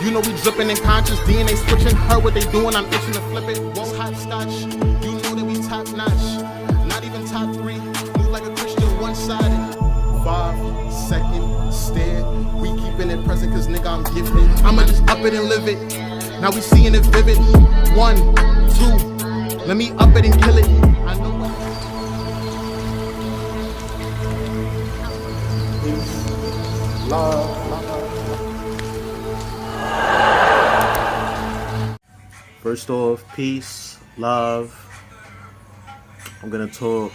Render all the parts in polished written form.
You know we dripping in conscious, DNA switching. Heard what they doing, I'm itching to flip it. Won't hopscotch, you know that we top notch. Not even top 3, move like a Christian one-sided. 5-second stare, we keeping it present cause nigga I'm gifted. I'ma just up it and live it, now we seeing it vivid. 1, 2, let me up it and kill it. I know what. Peace, love. First off, peace, love. I'm gonna talk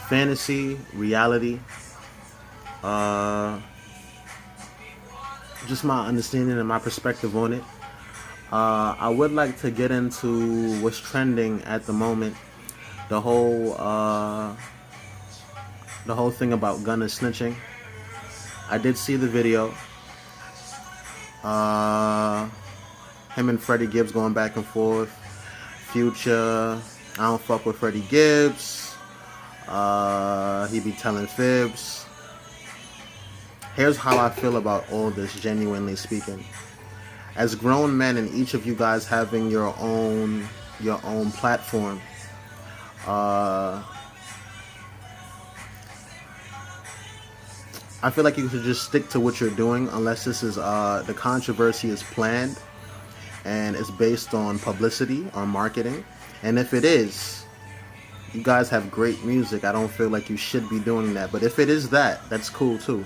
fantasy, reality, just my understanding and my perspective on it. I would like to get into what's trending at the moment. The whole thing about Gunna snitching. I did see the video. Him and Freddie Gibbs going back and forth. Future, I don't fuck with Freddie Gibbs. He be telling fibs. Here's how I feel about all this, genuinely speaking. As grown men, and each of you guys having your own platform, I feel like you should just stick to what you're doing, unless this is the controversy is planned and it's based on publicity or marketing. And if it is, you guys have great music. I don't feel like you should be doing that. But if it is that, that's cool too.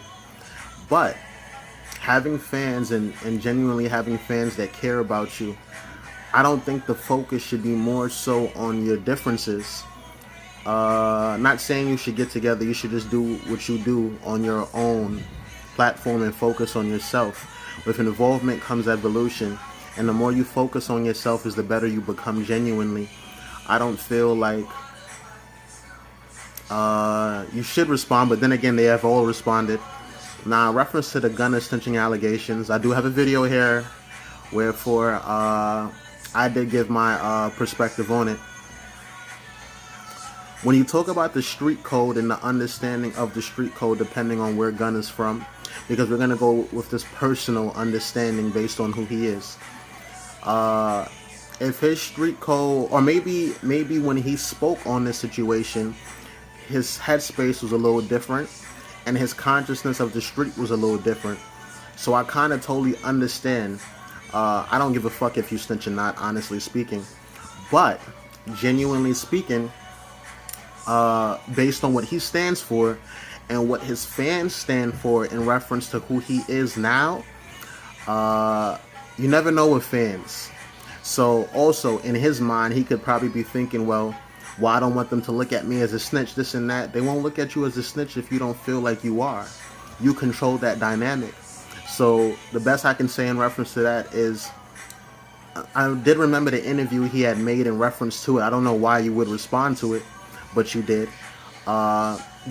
But having fans and genuinely having fans that care about you, I don't think the focus should be more so on your differences. Not saying you should get together. You should just do what you do on your own platform and focus on yourself. With involvement comes evolution. And the more you focus on yourself is the better you become genuinely. I don't feel like you should respond, but then again, they have all responded. Now, in reference to the Gunna snitching allegations, I do have a video here, wherefore I did give my perspective on it. When you talk about the street code and the understanding of the street code, depending on where Gunna's from, because we're gonna go with this personal understanding based on who he is. If his street code, or maybe when he spoke on this situation, his headspace was a little different, and his consciousness of the street was a little different. So I kind of totally understand. I don't give a fuck if you snitch or not, honestly speaking. But genuinely speaking, based on what he stands for and what his fans stand for in reference to who he is now, you never know with fans. So also in his mind, he could probably be thinking, well, I don't want them to look at me as a snitch, this and that. They won't look at you as a snitch if you don't feel like you are. You control that dynamic. So the best I can say in reference to that is, I did remember the interview he had made in reference to it. I don't know why you would respond to it, but you did.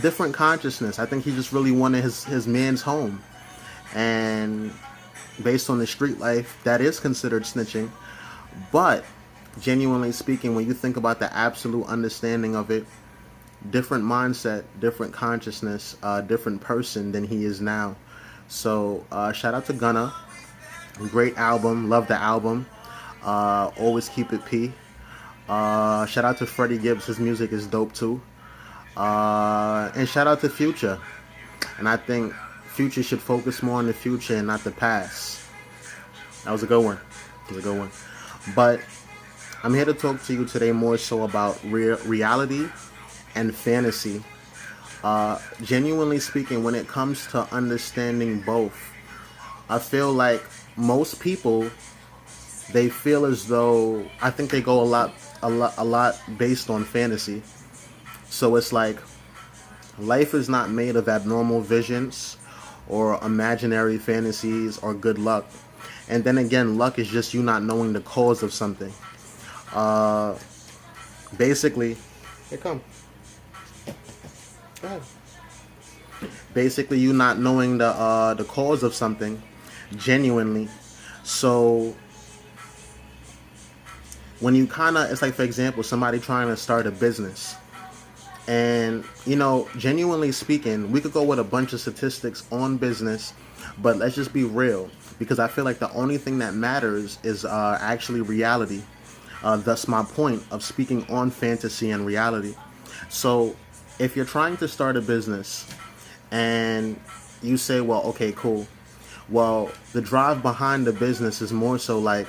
Different consciousness. I think he just really wanted his man's home. And based on the street life, that is considered snitching. But genuinely speaking, when you think about the absolute understanding of it, different mindset, different consciousness, different person than he is now. So shout out to Gunna. Great album. Love the album. Always keep it P. Shout out to Freddie Gibbs. His music is dope too. And shout out to Future. And I think Future should focus more on the future and not the past. That was a good one. That was a good one. But I'm here to talk to you today more so about reality and fantasy. Genuinely speaking, when it comes to understanding both, I feel like most people, they feel as though, I think they go a lot based on fantasy. So it's like, life is not made of abnormal visions or imaginary fantasies or good luck. And then again, luck is just you not knowing the cause of something. Basically, here come. Go ahead. Basically, you not knowing the cause of something, genuinely. So when you kind of, it's like, for example, somebody trying to start a business. And, you know, genuinely speaking, we could go with a bunch of statistics on business But let's just be real, because I feel like the only thing that matters is actually reality. Thus my point of speaking on fantasy and reality. So if you're trying to start a business and you say, well, okay, cool. Well, the drive behind the business is more so like,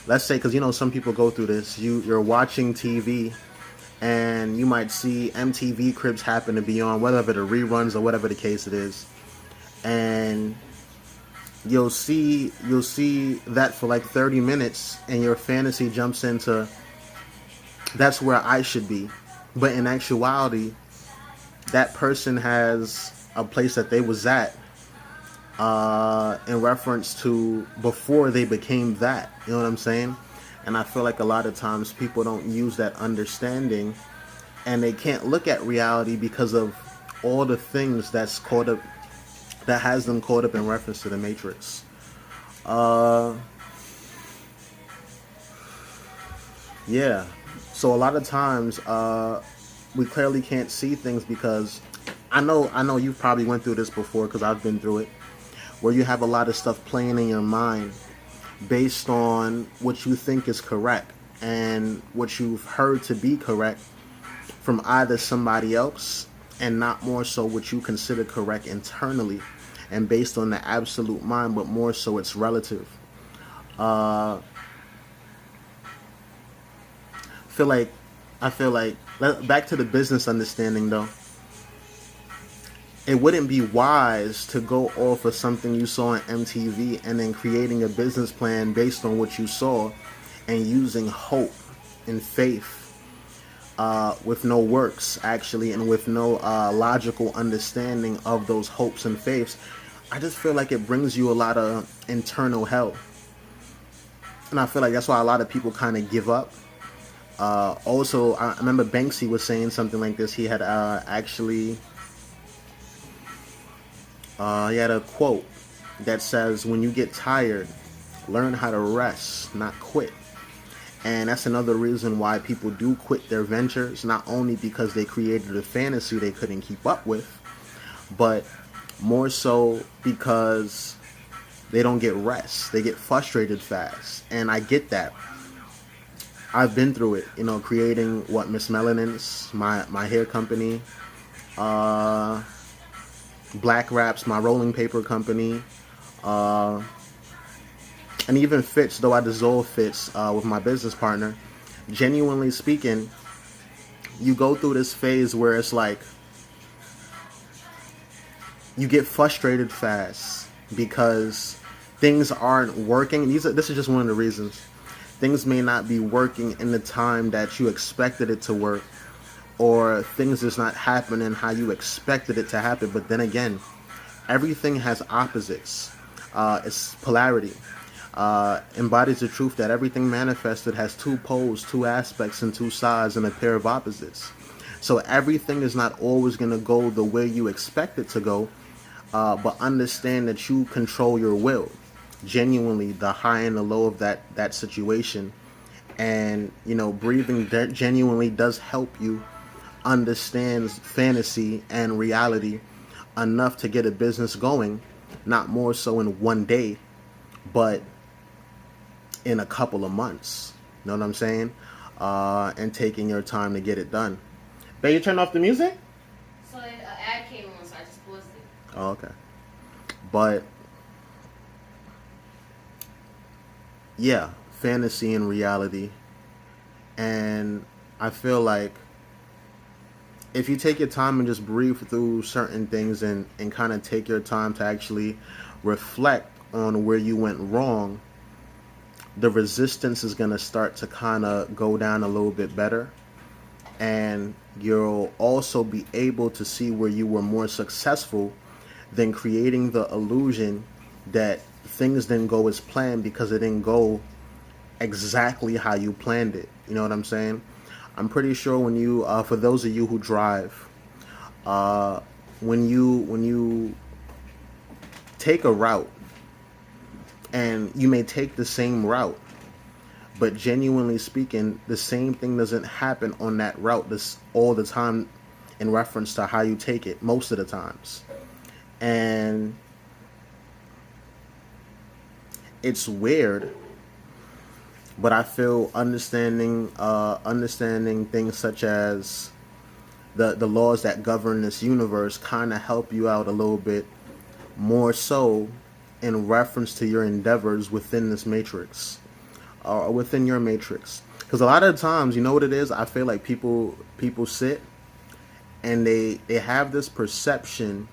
let's say, because some people go through this. You're watching TV, and you might see MTV Cribs happen to be on, whether the reruns or whatever the case it is, and you'll see that for like 30 minutes, and your fantasy jumps into, that's where I should be. But in actuality, that person has a place that they was at in reference to before they became that. You know what I'm saying? And I feel like a lot of times people don't use that understanding, and they can't look at reality because of all the things that has them caught up in reference to the Matrix. Yeah. So a lot of times we clearly can't see things, because I know you've probably went through this before, because I've been through it, where you have a lot of stuff playing in your mind based on what you think is correct and what you've heard to be correct from either somebody else, and not more so what you consider correct internally and based on the absolute mind, but more so it's relative. I feel like back to the business understanding though, it wouldn't be wise to go off of something you saw on MTV and then creating a business plan based on what you saw and using hope and faith with no works actually, and with no logical understanding of those hopes and faiths. I just feel like it brings you a lot of internal hell, and I feel like that's why a lot of people kind of give up. Also, I remember Banksy was saying something like this. He had actually he had a quote that says, when you get tired, learn how to rest, not quit. And that's another reason why people do quit their ventures, not only because they created a fantasy they couldn't keep up with, but more so because they don't get rest. They get frustrated fast. And I get that. I've been through it, creating MSMELENINS, my hair company, BLACKWRAPS, my rolling paper company, and even Fits, though I dissolved Fits with my business partner. Genuinely speaking, you go through this phase where it's like you get frustrated fast because things aren't working. This is just one of the reasons. Things may not be working in the time that you expected it to work, or things just not happening how you expected it to happen. But then again, everything has opposites. It's polarity. Embodies the truth that everything manifested has two poles, two aspects, and two sides, and a pair of opposites. So everything is not always going to go the way you expect it to go, but understand that you control your will. Genuinely, the high and the low of that situation. And, breathing genuinely does help you understand fantasy and reality enough to get a business going, not more so in one day, but in a couple of months. You know what I'm saying? And taking your time to get it done. Babe, you turned off the music? So an ad came on, so I just paused it. Oh, okay. But yeah, fantasy and reality. And I feel like if you take your time and just breathe through certain things and kind of take your time to actually reflect on where you went wrong, the resistance is going to start to kind of go down a little bit better. And you'll also be able to see where you were more successful than creating the illusion that things didn't go as planned because it didn't go exactly how you planned it. You know what I'm saying? I'm pretty sure when you, for those of you who drive, when you take a route, and you may take the same route, but genuinely speaking, the same thing doesn't happen on that route this all the time in reference to how you take it most of the times. And it's weird, but I feel understanding things such as the laws that govern this universe kind of help you out a little bit more so in reference to your endeavors within this matrix or within your matrix. Because a lot of times, you know what it is? I feel like people sit and they have this perception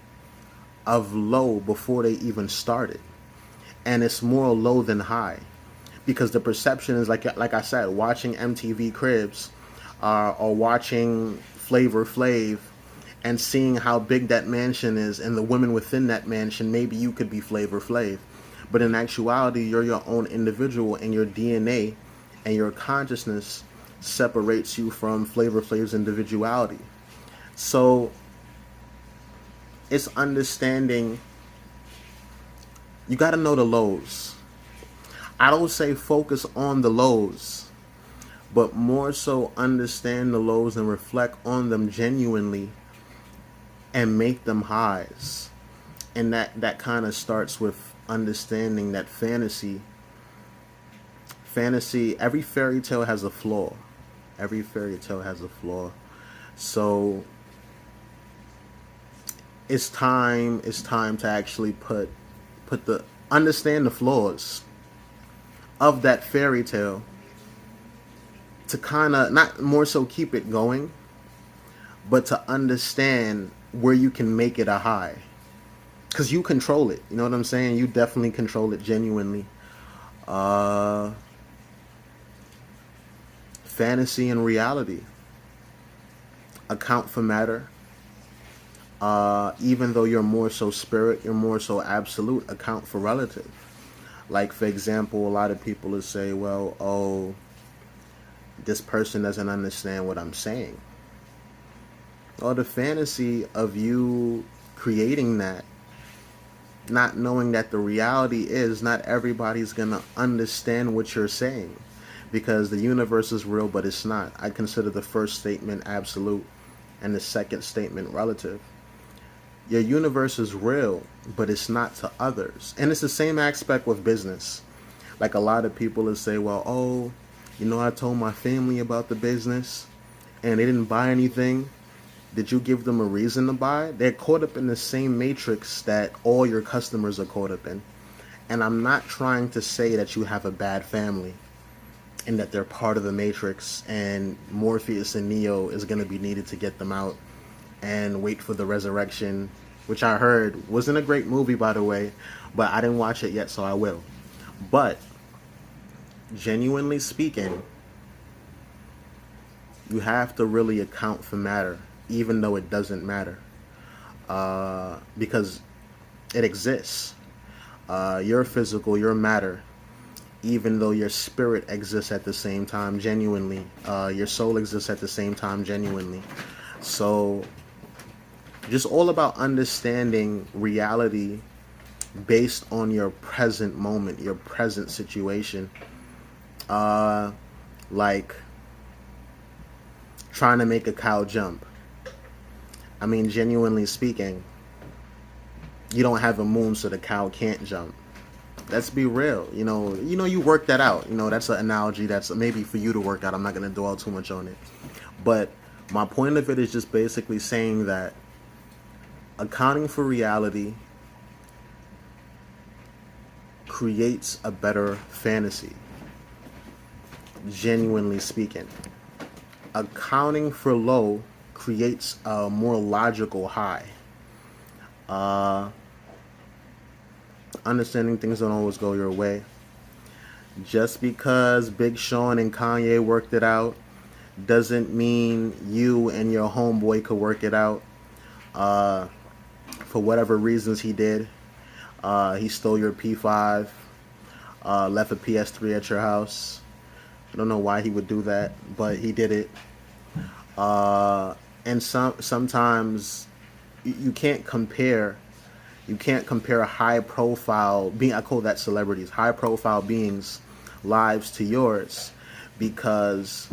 of low before they even started, and it's more low than high, because the perception is like I said, watching MTV Cribs or watching Flavor Flav and seeing how big that mansion is and the women within that mansion. Maybe you could be Flavor Flav, but in actuality you're your own individual, and your DNA and your consciousness separates you from Flavor Flav's individuality. So it's understanding, you got to know the lows. I don't say focus on the lows, but more so understand the lows and reflect on them genuinely and make them highs. And that kind of starts with understanding that fantasy, every fairy tale has a flaw. Every fairy tale has a flaw. So it's time to actually understand the flaws of that fairy tale, to kind of not more so keep it going, but to understand where you can make it a high, because you control it. You know what I'm saying? You definitely control it genuinely. Fantasy and reality account for matter. Even though you're more so spirit, you're more so absolute, account for relative. Like, for example, a lot of people will say, well, oh, this person doesn't understand what I'm saying. Well, the fantasy of you creating that, not knowing that the reality is not everybody's going to understand what you're saying, because the universe is real, but it's not. I consider the first statement absolute and the second statement relative. Your universe is real, but it's not to others. And it's the same aspect with business. Like, a lot of people will say, well, oh, you know, I told my family about the business and they didn't buy anything. Did you give them a reason to buy? They're caught up in the same matrix that all your customers are caught up in. And I'm not trying to say that you have a bad family and that they're part of the matrix and Morpheus and Neo is going to be needed to get them out and wait for the resurrection, which I heard wasn't a great movie, by the way, but I didn't watch it yet, so I will. But genuinely speaking, you have to really account for matter, even though it doesn't matter, because it exists. You're physical, you're matter, even though your spirit exists at the same time genuinely. Your soul exists at the same time genuinely. So just all about understanding reality based on your present moment, your present situation. Like trying to make a cow jump. I mean, genuinely speaking, you don't have a moon, so the cow can't jump. Let's be real. You know, you work that out. You know, that's an analogy that's maybe for you to work out. I'm not going to dwell too much on it. But my point of it is just basically saying that accounting for reality creates a better fantasy. Genuinely speaking, accounting for low creates a more logical high. Understanding things don't always go your way. Just because Big Sean and Kanye worked it out doesn't mean you and your homeboy could work it out. For whatever reasons he did. He stole your P5, left a PS3 at your house. I don't know why he would do that, but he did it. And sometimes you can't compare. You can't compare high profile being, I call that celebrities, high profile beings' lives to yours, because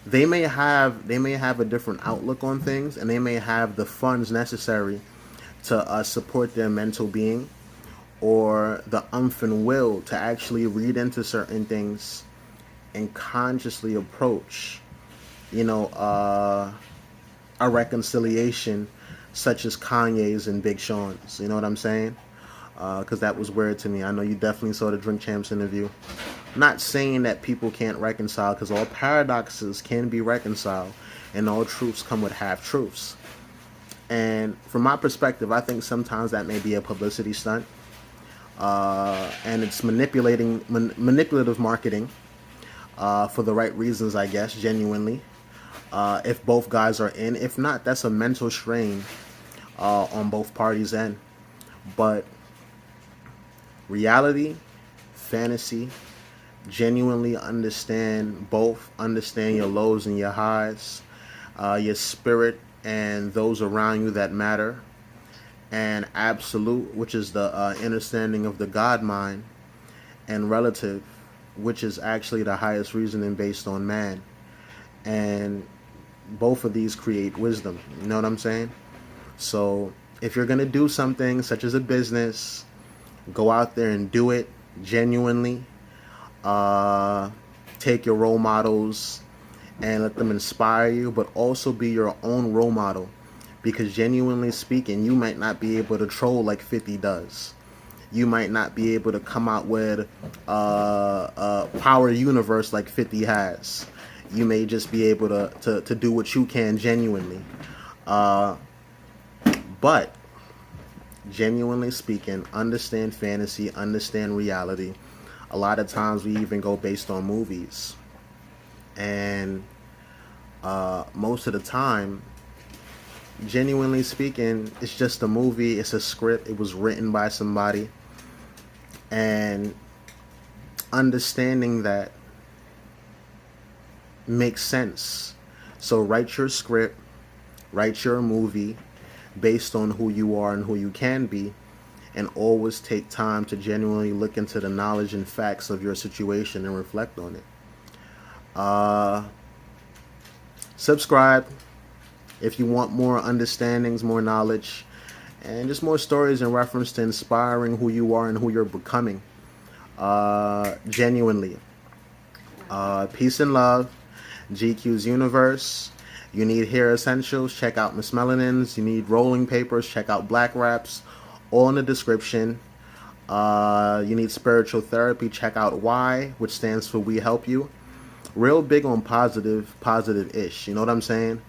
they may have a different outlook on things, and they may have the funds necessary to support their mental being, or the umph and will to actually read into certain things and consciously approach, a reconciliation such as Kanye's and Big Sean's. You know what I'm saying? Because that was weird to me. I know you definitely saw the Drink Champs interview. Not saying that people can't reconcile, because all paradoxes can be reconciled, and all truths come with half-truths. And from my perspective, I think sometimes that may be a publicity stunt. And it's manipulative marketing for the right reasons, I guess, genuinely. If both guys are in. If not, that's a mental strain on both parties' end. But reality, fantasy, genuinely understand both. Understand your lows and your highs, your spirit and those around you that matter. And absolute, which is the understanding of the God mind, and relative, which is actually the highest reasoning based on man. And both of these create wisdom. You know what I'm saying? So if you're going to do something such as a business, go out there and do it genuinely. Take your role models and let them inspire you, but also be your own role model. Because genuinely speaking, you might not be able to troll like 50 does. You might not be able to come out with a power universe like 50 has. You may just be able to do what you can genuinely. But genuinely speaking, understand fantasy, understand reality. A lot of times we even go based on movies. And most of the time, genuinely speaking, it's just a movie, it's a script, it was written by somebody. And understanding that makes sense. So write your script, write your movie based on who you are and who you can be, and always take time to genuinely look into the knowledge and facts of your situation and reflect on it. Subscribe if you want more understandings, more knowledge, and just more stories in reference to inspiring who you are and who you're becoming. Genuinely. Peace and love. GQ's Universe. You need hair essentials, check out MSMELENINS. You need rolling papers, check out BLACKWRAPS. All in the description. You need spiritual therapy, check out WHYY, which stands for We Help You. Real big on positive-ish, you know what I'm saying?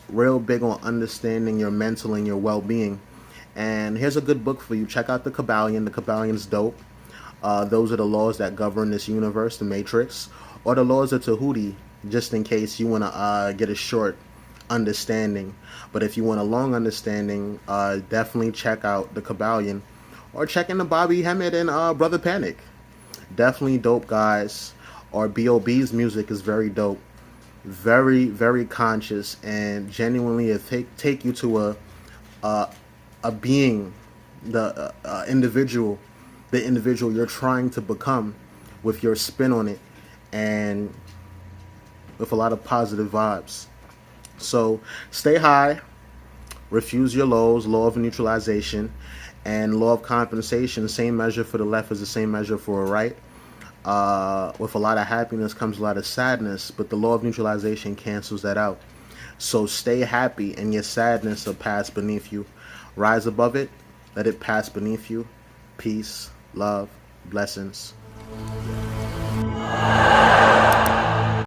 Real big on understanding your mental and your well-being. And here's a good book for you. Check out the Kyballion. The Kybalion's dope. Those are the laws that govern this universe, the Matrix, or the laws of Tahuti, just in case you want to get a short understanding. But if you want a long understanding, definitely check out the Kyballion, or check in the Bobby Hemmett and Brother Panic. Definitely dope, guys. Or B.O.B.'s music is very dope. Very, very conscious, and genuinely take you to a being, the individual you're trying to become, with your spin on it, and with a lot of positive vibes. So stay high, refuse your lows, law of neutralization, and law of compensation. Same measure for the left is the same measure for a right. With a lot of happiness comes a lot of sadness, but the law of neutralization cancels that out. So stay happy, and your sadness will pass beneath you. Rise above it, let it pass beneath you. Peace, love, blessings.